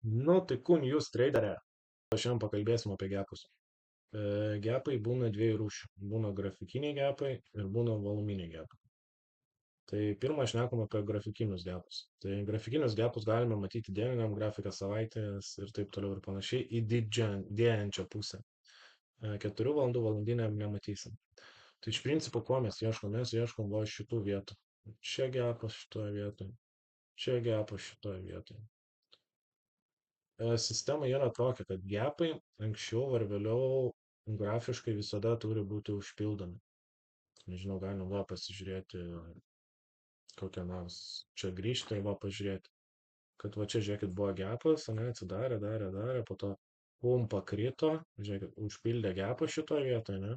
Nu, tai kun jūs traderė. Šiandien pakalbėsim apie gepus. Gepai būna dviejų rūšių. Būna grafikiniai gepai ir būna voluminiai gepai. Tai pirmą šnekam apie grafikinius gepus. Tai grafikinius gepus galime matyti dieniniam grafiką, savaitės ir taip toliau ir panašiai į didėjančią pusę. 4 valandų valandiniam nematysim. Tai iš principo, ko mes ieškom? Mes ieškom va šitų vietų. Čia gepas šitoje vietoje. Čia gepas šitoje vietoje. Sistema yra tokia, kad gepai anksčiau ar vėliau grafiškai visada turi būti užpildomi. Nežinau, galim va pasižiūrėti kokią nors, čia grįžti ir va pažiūrėti, kad va čia, žiūrėkit, buvo gepas, ane, atsidarė, darė, po to pum pakrito, žiūrėkit, užpildė gepą šitoje vietoje, ne,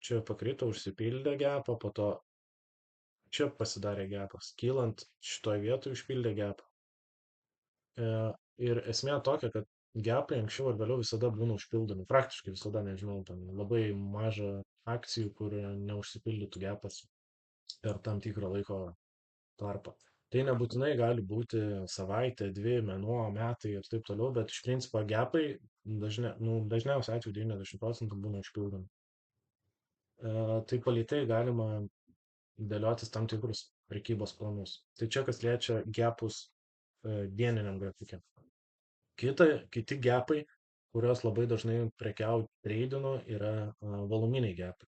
čia pakrito, užsipildė gepą, po to čia pasidarė gepas, kylant šitoje vietoje užpildė gepą. Ir esmė tokia, kad gepai anksčiau ar vėliau visada būna užpildomi. Praktiškai visada, nežinau, ten labai maža akcijų, kur neužsipildytų gepas per tam tikrą laiko tarpą. Tai nebūtinai gali būti savaitė, 2, mėnuo, metai ir taip toliau, bet iš principo gepai dažniausiai atveju 90% būna užpildomi. Tai palei tai galima dėliotis tam tikrus prekybos planus. Tai čia kas liečia gepus dieniniam grafike. Kiti gepai, kuriuos labai dažnai prekiauju treidinu, yra voluminiai gepai.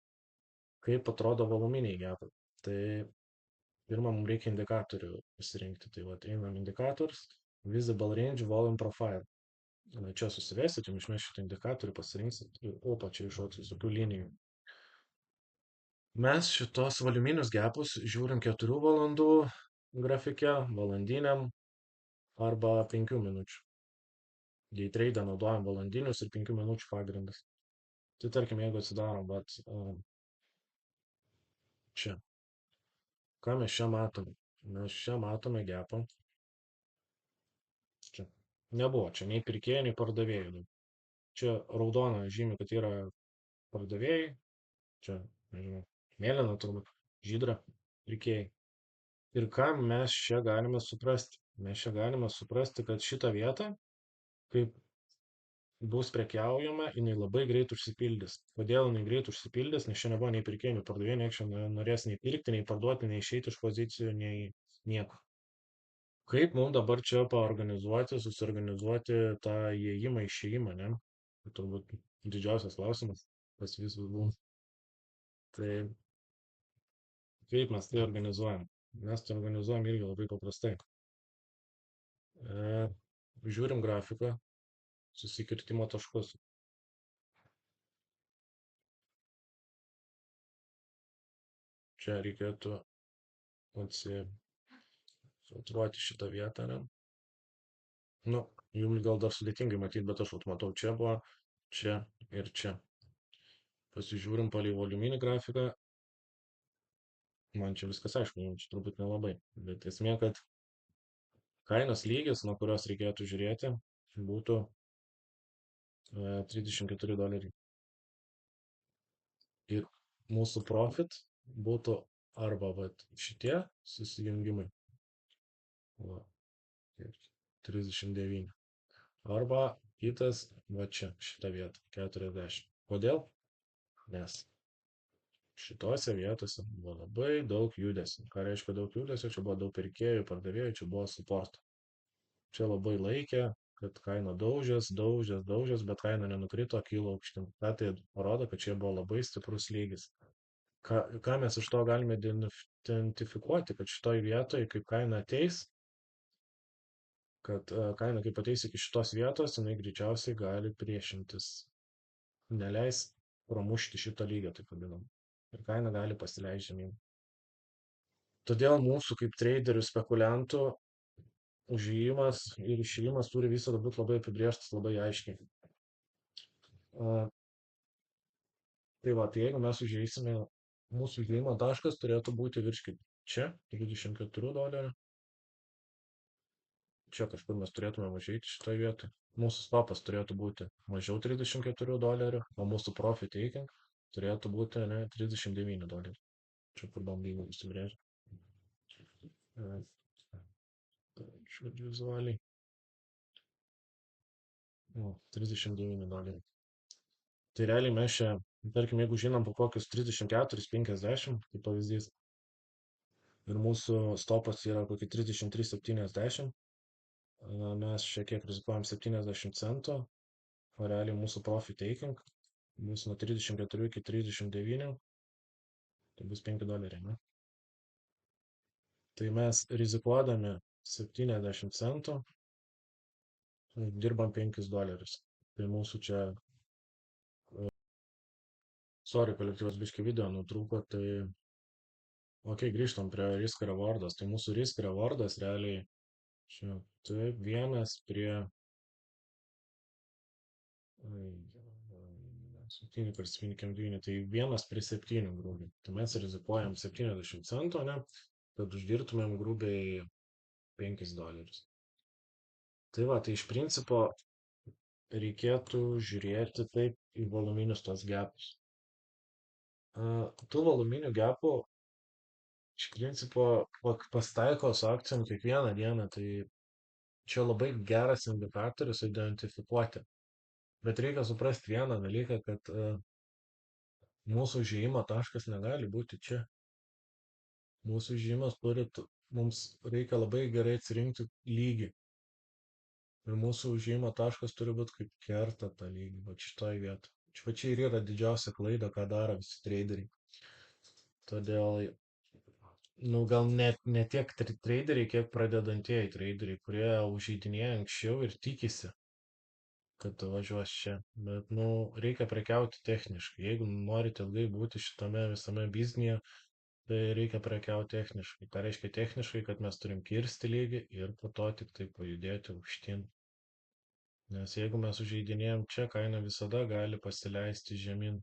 Kaip atrodo voluminiai gepai? Tai pirmą mums reikia indikatorių pasirinkti. Tai vat einam indikators, visible range, volume profile. Čia susivesit, jums išmės šitą indikatorių, pasirinksit, opa, čia iššoks visokių linijų. Mes šitos voluminius gepus žiūrim 4 valandų grafike, valandiniam arba 5 minučių. Jei treidą naudojam valandinius ir 5 minučių pagrindas. Tai tarkim, jeigu atsidarom, vat čia. Ką mes čia matome? Mes čia matome gepą. Čia. Nebuvo čia nei pirkėjų, nei pardavėjų. Čia raudona žymi, kad yra pardavėjai. Čia, nežinau, mėlyna turbūt, žydra, pirkėjai. Ir ką mes čia galime suprasti? Mes čia galime suprasti, kad šitą vietą, kaip bus prekiaujama, jinai labai greit užsipildys. Kodėl jinai greit užsipildys? Nes čia nebuvo nei pirkėjų, nei pardavėjų, nieks čia norės nei pirkti, nei parduoti, nei išeiti iš pozicijų, nei nieko. Kaip mums dabar čia paorganizuoti, susiorganizuoti tą įėjimą, išėjimą, ne? Tai turbūt didžiausias klausimas pas visus būna. Tai kaip mes tai organizuojam? Mes tai organizuojam irgi labai paprastai. Žiūrim grafiką, susikirtimo taškus. Čia reikėtų filtruoti šitą vietą, ne? Nu, jums gal dar sudėtingai matyti, bet aš matau, čia buvo, čia ir čia. Pasižiūrim palei voluminį grafiką. Man čia viskas aišku, jums čia turbūt nelabai. Bet esmė, kad kainos lygis, nuo kurios reikėtų žiūrėti, būtų $34. Ir mūsų profit būtų arba vat, šitie susijungimai. Va, 39. Arba kitas, va čia, šitą vietą, 40. Kodėl? Nes šitose vietose buvo labai daug judesio. Ką reiškia daug judesio? Čia buvo daug pirkėjų, pardavėjų, čia buvo support. Čia labai laikė, kad kaina daužės, bet kaina nenukrito, kilo aukštin. Tai rodo, kad čia buvo labai stiprus lygis. Ką mes iš to galime identifikuoti, kad šitoj vietoje, kaip kaina ateis, kad kaina kaip ateis iki šitos vietos, jinai greičiausiai gali priešintis, neleis pramušti šito lygio, taip vadinam. Ir kaina gali pasileisti žemyn. Todėl mūsų kaip traderių spekuliantų užėjimas ir išėjimas turi visada būti labai apibrėžtas, labai aiškiai. Tai va, tai jeigu mes užėsime, mūsų užėjimo taškas turėtų būti virš kaip čia, $24. Čia kažkur mes turėtume užėti šitoje vietoje. Mūsų stopas turėtų būti mažiau $34, o mūsų profit taking turėtų būti ne, $39. Čia kur bandymų užsibrėžti. Vizualiai. O, $39. Tai realiai mes čia, tarkim, jeigu žinom po kokius 34-50, kaip pavyzdys, ir mūsų stopas yra kokie 33,70, mes šiek tiek rizikuojam 70 centų, o realiai mūsų profit taking bus nuo 34 iki 39, tai bus $5, ne? Tai mes rizikuodami 70 centų dirbam $5. Tai mūsų čia, sorry, kolektyvas biški video nutrūko, tai ok, grįžtam prie risk rewardas. Tai mūsų risk rewardas realiai čia, taip, 7 per 7 tai 1 prie 7 grubiai. Tai mes rizikuojam 70 centų, ne, kad uždirbtumėm grubiai $5. Tai va, tai iš principo reikėtų žiūrėti taip į voluminius tos gapus. Tų voluminių gapų iš principo pasitaiko su akcijom kiekvieną dieną, tai čia labai geras indikatorius identifikuoti. Bet reikia suprasti vieną dalyką, kad mūsų užėjimo taškas negali būti čia. Mūsų užėjimas mums reikia labai gerai atsirinkti lygį. Ir mūsų užėjimo taškas turi būti kaip kerta tą lygį, va šitoj vietoj. Va čia ir yra didžiausia klaida, ką daro visi traderiai. Todėl, nu gal net ne tiek traderiai, kiek pradedantieji traderiai, kurie užeidinėja anksčiau ir tikisi, kad važiuos čia. Bet, nu, reikia prekiauti techniškai. Jeigu norite ilgai būti šitame visame biznyje, tai reikia prekiauti techniškai. Tai reiškia techniškai, kad mes turim kirsti lygį ir po to tik tai pajudėti aukštyn. Nes jeigu mes užeidinėjom čia, kaina visada gali pasileisti žemyn.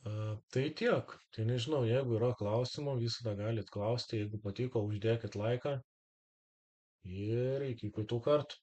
Tai tiek. Tai nežinau, jeigu yra klausimų, visada galit klausti. Jeigu patiko, uždėkit laiką ir iki kitų kartų.